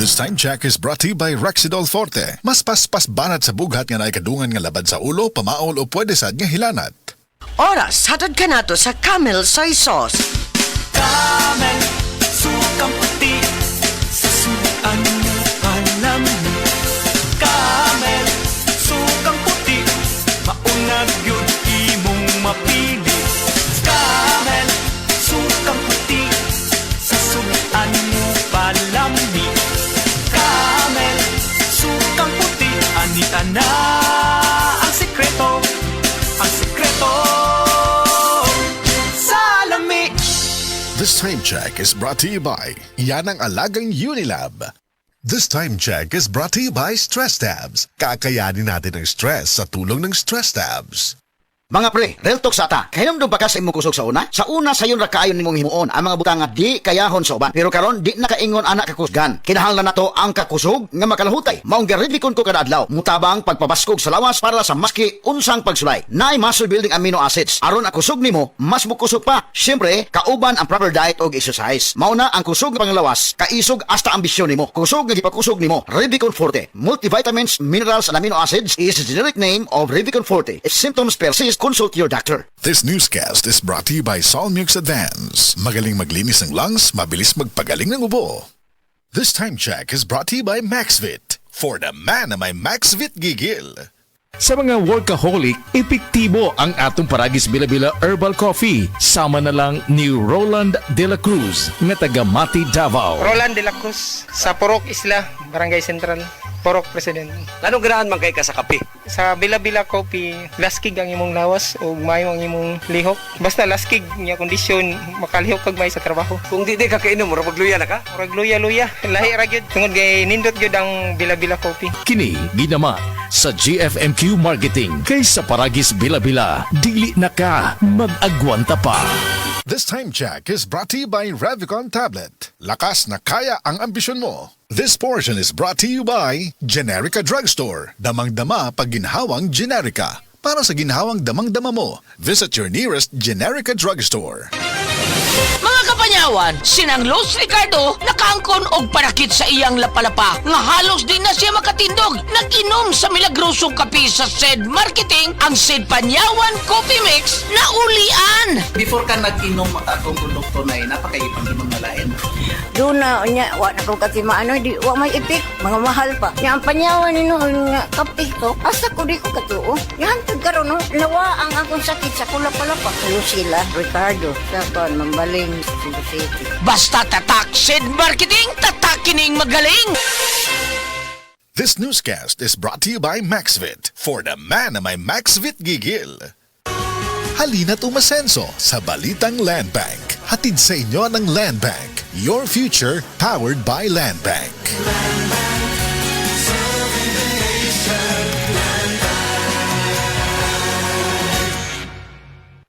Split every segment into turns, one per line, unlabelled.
This time check is brought to you by Rexidol Forte. Mas paspas banat sa bughat nga naikadungan nga labad sa ulo, pamaol o pwede sad nga hilanat.
Oras, hatod ka nato sa Camel Soy Sauce.
Camel, sukang puti, sa suan mo alam mo. Camel, sukang puti, maunag yun imong mapili. Camel, sukang puti, sa suan mo palami. Camel, sukang puti, ani-ana ang sekreto, ang sekreto.
This time check is brought to you by Yan ang alagang Unilab. This time check is brought to you by Stress Tabs. Kakayanin natin ang stress sa tulong ng Stress Tabs.
Mga pre, real talk sa ata. Kahinom ba ka sa imong kusog sa una? Sa una sayon ra kaayon nimong himuon ang mga butang nga di kayahon sa uban. Pero karon di na kaingon anak kakusgan. Kinahanglan nato ang kakusog nga makalahutay. Maong giridikon ko kada adlaw. Mutabang pagpabaskog sa lawas para sa maski unsang pagsulay. Naay muscle building amino acids. Aron ang kusog nimo mas mukusog pa. Syempre, kauban ang proper diet og exercise. Mauna ang kusog nga panglawas, kaisog hasta ambisyon nimo. Kusog nga gipakusog nimo. Revicon Forte. Multivitamins, minerals and amino acids is the generic name of Revicon Forte. If symptoms persist, consult your doctor.
This newscast is brought to you by Solmux Advance. Magaling maglinis ng lungs, mabilis magpagaling ng ubo. This time check is brought to you by MaxVit. For the man na may MaxVit gigil.
Sa mga workaholic, epektibo ang atong Paragis Bila-Bila Herbal Coffee. Sama na lang ni Roland De La Cruz nga taga Mati, Davao.
Roland De La Cruz sa Purok Isla, Barangay Central, Purok President.
Anong ganahan man kay ka sa kape?
Sa Bila-Bila Coffee, laskig ang imong lawas o mayo ang imong lihok. Basta laskig niya kondisyon, makalihok kag may sa trabaho.
Kung di ka kainom, mura magluya na ka?
Murag luya-luya, lahi ra gyud. Tungod kay nindot gyud ang Bila-Bila Coffee.
Kini ginaman sa GFMQ Marketing. Kay sa Paragis Bila-Bila, dili na ka mag-agwanta pa.
This time check is brought to you by Revicon Tablet. Lakas na kaya ang ambisyon mo. This portion is brought to you by Generica Drugstore. Damang-dama pag ginhawang Generica. Para sa ginhawang damang-dama mo, visit your nearest Generica Drugstore.
Mga kapanyawan, sinang Los Ricardo nakaangkon og parakit sa iyang lapalapa nga halos di na siya makatindog. Nag-inom sa milagrosong kape sa SED Marketing ang SED Panyawan Coffee Mix na ulian.
Before ka nag-inom akong produkto na napakaipang inom na lain.
Doon na, wak na kong kasi maano, wak may ipik, mga mahal pa. Yang ang panyawan nino, nga kape ko, asa ko di ko katuo. Yang karon no, nawa ang akong sakit sa kulap-kulap. Lucila, Ricardo, sa kon, mambaling, Cebu City.
Basta tatak SED Marketing, tatakining magaling.
This newscast is brought to you by MaxVit. For the man na may MaxVit gigil. Halina't umasenso sa Balitang Land Bank. Hatid sa inyo ng Land Bank. Your future powered by Land Bank.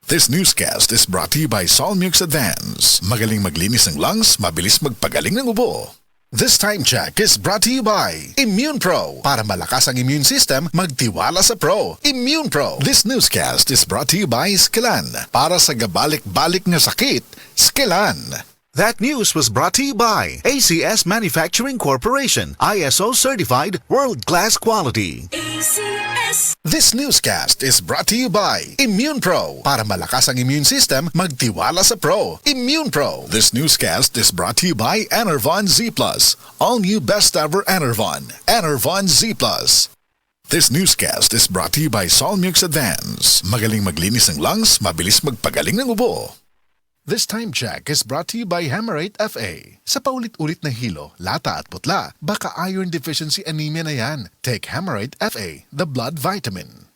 This newscast is brought to you by Solmux Advance. Magaling maglinis ng lungs, mabilis magpagaling ng ubo. This time check is brought to you by Immune Pro. Para malakas ang immune system, magtiwala sa Pro. Immune Pro. This newscast is brought to you by Skillan. Para sa gabalik-balik na sakit, Skillan. That news was brought to you by ACS Manufacturing Corporation. ISO certified world-class quality.
ACS.
This newscast is brought to you by Immune Pro. Para malakas ang immune system, magtiwala sa Pro. Immune Pro. This newscast is brought to you by Enervon Z+. All new best ever Enervon. Enervon Z+. This newscast is brought to you by Solmux Advance. Magaling maglinis ng lungs, mabilis magpagaling ng ubo. This time check is brought to you by Hemarate FA. Sa paulit-ulit na hilo, lata at putla, baka iron deficiency anemia na yan. Take Hemarate FA, the blood vitamin.